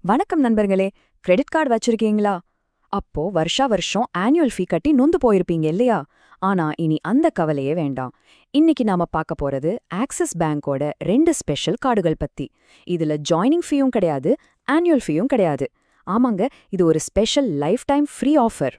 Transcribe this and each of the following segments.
வணக்கம் நண்பர்களே. Credit card வச்சிருக்கீங்களா? அப்போ வருஷா வருஷம் ஆனுவல் ஃபீ கட்டி நொந்து போயிருப்பீங்க இல்லையா? ஆனா இனி அந்த கவலையே வேண்டாம். இன்னைக்கு நாம பார்க்க போறது ஆக்சிஸ் பேங்கோட 2 ஸ்பெஷல் கார்டுகள் பத்தி. இதுல ஜாயினிங் ஃபீயும் கிடையாது, ஆனுவல் ஃபீயும் கிடையாது. ஆமாங்க, இது ஒரு special life time free offer.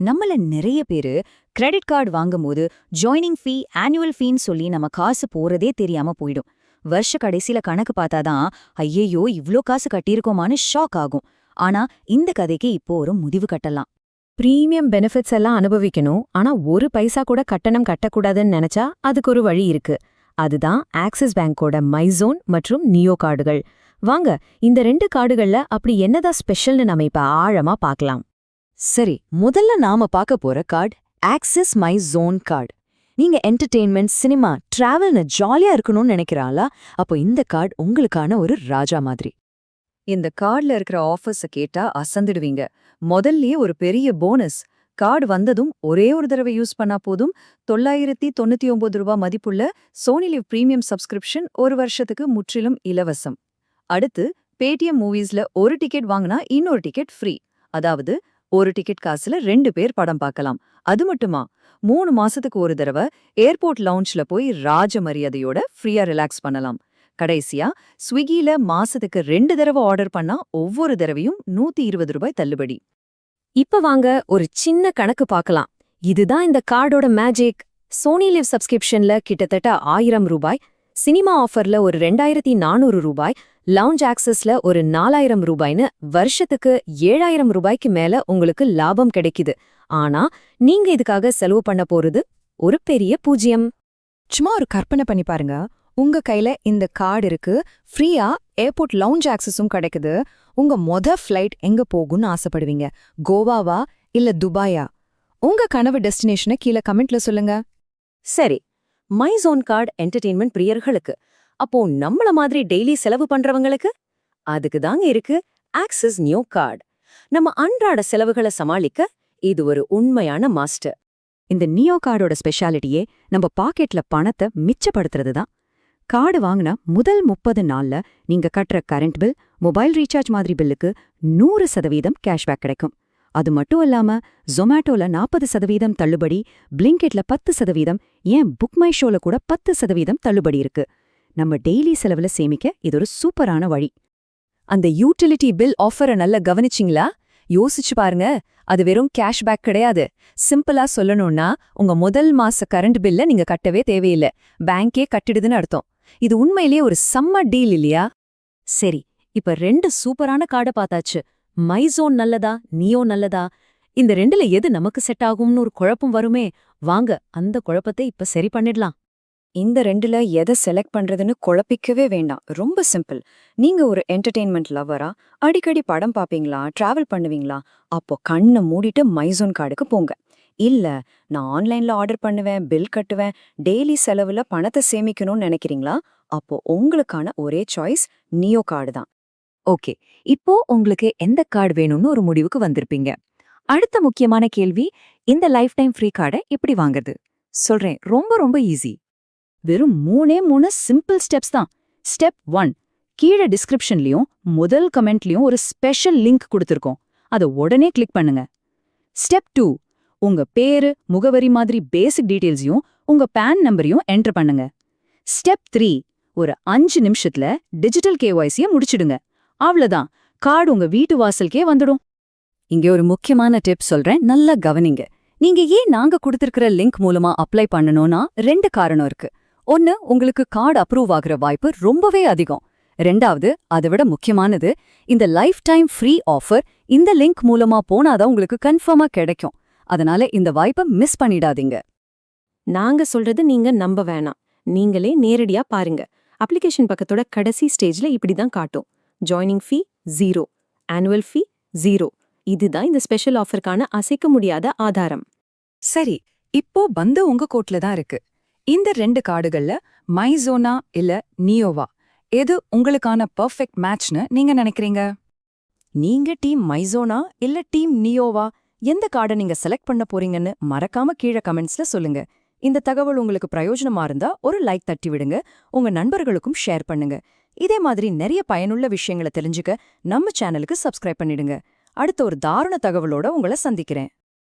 நம்மள நிறைய பேரு கிரெடிட் கார்டு வாங்கும்போது ஜாயினிங் ஃபீ ஆனுவல் ஃபீன்னு சொல்லி நம்ம காசு போறதே தெரியாம போயிடும். வருஷ கடைசியில கணக்கு பார்த்தாதான் ஐயையோ இவ்ளோ காசு கட்டியிருக்கோமான்னு ஷாக் ஆகும். ஆனா இந்த கதைக்கு இப்போ ஒரு முடிவு கட்டலாம். பிரீமியம் பெனிஃபிட்ஸ் எல்லாம் அனுபவிக்கணும், ஆனா ஒரு பைசா கூட கட்டணம் கட்டக்கூடாதுன்னு நினைச்சா அதுக்கு ஒரு வழி இருக்கு. அதுதான் ஆக்சிஸ் பேங்கோட மைசோன் மற்றும் நியோ கார்டுகள். வாங்க, இந்த 2 கார்டுகள்ல அப்படி என்னதான் ஸ்பெஷல்னு நம்ம இப்ப ஆழமா பார்க்கலாம். சரி, முதல்ல நாம பார்க்க போற card Axis my zone card. நீங்க என்டர்டெயின்மெண்ட், சினிமா, டிராவல்னு ஜாலியா இருக்கணும்னு நினைக்கிறாளா? அப்போ இந்த கார்டு உங்களுக்கான ஒரு ராஜா மாதிரி. இந்த கார்டுல இருக்கிற ஆஃபர்ஸ கேட்டா அசந்துடுவீங்க. முதல்லயே ஒரு பெரிய போனஸ். கார்டு வந்ததும் ஒரே ஒரு தடவை யூஸ் பண்ணா போதும். $999 மதிப்புள்ள சோனி லிவ் பிரீமியம் சப்ஸ்கிரிப்ஷன் ஒரு வருஷத்துக்கு முற்றிலும் இலவசம். அடுத்து பேடிஎம் மூவிஸ்ல ஒரு டிக்கெட் வாங்கினா இன்னொரு டிக்கெட் ஃப்ரீ. அதாவது ஒரு டிக்கெட் காசுல 2 பேர் படம் பார்க்கலாம். அது மட்டுமா, 3 மாசத்துக்கு ஒரு தடவை ஏர்போர்ட் லவுஞ்ச்ல போய் ராஜ மரியாதையோட ஃப்ரீயா ரிலாக்ஸ் பண்ணலாம். கடைசியா ஸ்விக்கில மாசத்துக்கு 2 தடவை ஆர்டர் பண்ணா ஒவ்வொரு தடவையும் $120 தள்ளுபடி. இப்ப வாங்க ஒரு சின்ன கணக்கு பார்க்கலாம். இதுதான் இந்த கார்டோட மேஜிக். சோனி லிவ் சப்ஸ்கிரிப்ஷன்ல கிட்டத்தட்ட $1000, சினிமா ஆஃபர்ல ஒரு $2400, லவுஞ்ச் ஆக்சஸ்ல ஒரு $4000ன்னு வருஷத்துக்கு $7000 மேல உங்களுக்கு லாபம் கிடைக்குது. ஆனா நீங்க இதுக்காக செலவு பண்ண போறது ஒரு பெரிய 0. சும்மா ஒரு கற்பனை பண்ணி பாருங்க. உங்க கையில இந்த கார்டு இருக்கு, ஃப்ரீயா ஏர்போர்ட் லவுஞ்ச் ஆக்சஸும் கிடைக்குது. உங்க ஃப்ளைட் எங்க போகும்னு ஆசைப்படுவீங்க? கோவாவா இல்ல துபாயா? உங்க கனவு டெஸ்டினேஷனை கீழே கமெண்ட்ல சொல்லுங்க. சரி, மை ஜோன் கார்டு என்டர்டெயின்மெண்ட் பிரியர்களுக்கு. அப்போ நம்மள மாதிரி டெய்லி செலவு பண்றவங்களுக்கு அதுக்கு தாங்க இருக்கு ஆக்சிஸ் நியோ கார்டு. நம்ம அன்றாட செலவுகளை சமாளிக்க இது ஒரு உண்மையான மாஸ்டர். இந்த நியோ கார்டோட ஸ்பெஷாலிட்டியே நம்ம பாக்கெட்ல பணத்தை மிச்சப்படுத்துறது தான். கார்டு வாங்கினா முதல் 30 நாள்ல நீங்க கட்டுற கரண்ட் பில், மொபைல் ரீசார்ஜ் மாதிரி பில்லுக்கு 100% கேஷ்பேக் கிடைக்கும். அது மட்டும் இல்லாம ஜொமேட்டோல 40% தள்ளுபடி, பிளிங்கெட்ல 10%, ஏன் புக் மை ஷோல கூட 10% தள்ளுபடி இருக்கு. நம்ம டெய்லி செலவுல சேமிக்க இது ஒரு சூப்பரான வழி. அந்த யூட்டிலிட்டி பில் ஆஃபரை நல்லா கவனிச்சிங்களா? யோசிச்சு பாருங்க. அது வெறும் கேஷ்பேக் கிடையாது. சிம்பிளா சொல்லணும்னா, உங்க முதல் மாச கரண்ட் பில்ல நீங்க கட்டவே தேவையில்லை, பேங்கே கட்டிடுதுன்னு அர்த்தம். இது உண்மையிலேயே ஒரு செம்ம டீல் இல்லையா? சரி, இப்ப 2 சூப்பரான கார்டை பார்த்தாச்சு. மைசோன் நல்லதா, நியோ நல்லதா? இந்த 2ல எது நமக்கு செட் ஆகும்னு ஒரு குழப்பம் வருமே. வாங்க, அந்த குழப்பத்தை இப்ப சரி பண்ணிடலாம். இந்த 2ல எதை செலக்ட் பண்றதுன்னு குழப்பிக்கவே வேண்டாம். ரொம்ப சிம்பிள். நீங்க ஒரு என்டர்டெயின்மெண்ட் லவ்வரா? அடிக்கடி படம் பாப்பீங்களா? டிராவல் பண்ணுவீங்களா? அப்போ கண்ணை மூடிட்டு மைசோன் கார்டுக்கு போங்க. இல்ல, நான் ஆன்லைன்ல ஆர்டர் பண்ணுவேன், பில் கட்டுவேன், டெய்லி செலவுல பணத்தை சேமிக்கணும்னு நினைக்கிறீங்களா? அப்போ உங்களுக்கான ஒரே சாய்ஸ் நியோ கார்டு தான். ஓகே, இப்போ உங்களுக்கு எந்த கார்டு வேணும்னு ஒரு முடிவுக்கு வந்திருப்பீங்க. அடுத்த முக்கியமான கேள்வி, இந்த லைஃப் டைம் ஃப்ரீ கார்டை எப்படி வாங்குறது? சொல்றேன், ரொம்ப ரொம்ப ஈஸி. வெறும் 3 சிம்பிள் ஸ்டெப்ஸ் தான். ஸ்டெப் 1, கீழே டிஸ்கிரிப்ஷன்லயும் முதல் கமெண்ட்லயும் ஒரு ஸ்பெஷல் லிங்க் கொடுத்திருக்கோம். அதை உடனே கிளிக் பண்ணுங்க. ஸ்டெப் 2, உங்க பேரு, முகவரி மாதிரி பேசிக் டீடைல்ஸையும் உங்க பான் நம்பரையும் என்டர் பண்ணுங்க. ஸ்டெப் 3, ஒரு 5 நிமிஷத்துல டிஜிட்டல் கேஒய்சியை முடிச்சிடுங்க. அவ்வளவுதான், கார்டு உங்க வீட்டு வாசலுக்கே வந்துடும். இங்க ஒரு முக்கியமான டிப் சொல்றேன், நல்லா கவனிங்க. நீங்க ஏன் நாங்க கொடுத்திருக்கிற லிங்க் மூலமா அப்ளை பண்ணணும்னா 2 காரணம் இருக்கு. ஒன்னு, உங்களுக்கு கார்டு அப்ரூவ் ஆகுற வாய்ப்பு ரொம்பவே அதிகம். 2வது, அதை விட முக்கியமானது, இந்த லைஃப் டைம் ஃப்ரீ ஆஃபர் இந்த லிங்க் மூலமா போனாதான் உங்களுக்கு கன்ஃபார்மா கிடைக்கும். அதனால இந்த வாய்ப்பை மிஸ் பண்ணிடாதீங்க. நாங்க சொல்றது நீங்க நம்ப வேணாம். நீங்களே நேரடியா பாருங்க. அப்ளிகேஷன் பக்கத்தோட கடைசி ஸ்டேஜ்ல இப்படிதான் காட்டும். ஜாயினிங் ஃபீ 0, ஆனுவல் ஃபீ 0. இதுதான் இந்த ஸ்பெஷல் ஆஃபருக்கான அசைக்க முடியாத ஆதாரம். சரி, இப்போ பந்து உங்க கோட்ல தான் இருக்கு. இந்த 2 கார்டுகள்ல மைசோனா இல்ல நியோவா, எது உங்களுக்கான பெர்ஃபெக்ட் மேட்ச்னு நீங்க நினைக்கிறீங்க? நீங்க டீம் மைசோனா இல்ல டீம் நியோவா, எந்த கார்டை நீங்க செலக்ட் பண்ண போறீங்கன்னு மறக்காம கீழே கமெண்ட்ஸ்ல சொல்லுங்க. இந்த தகவல் உங்களுக்கு பிரயோஜனமா இருந்தா ஒரு லைக் தட்டி விடுங்க, உங்க நண்பர்களுக்கும் ஷேர் பண்ணுங்க. இதே மாதிரி நிறைய பயனுள்ள விஷயங்களை தெரிஞ்சுக்க நம்ம சேனலுக்கு சப்ஸ்கிரைப் பண்ணிடுங்க. அடுத்த ஒரு தாருண தகவலோட உங்களை சந்திக்கிறேன்.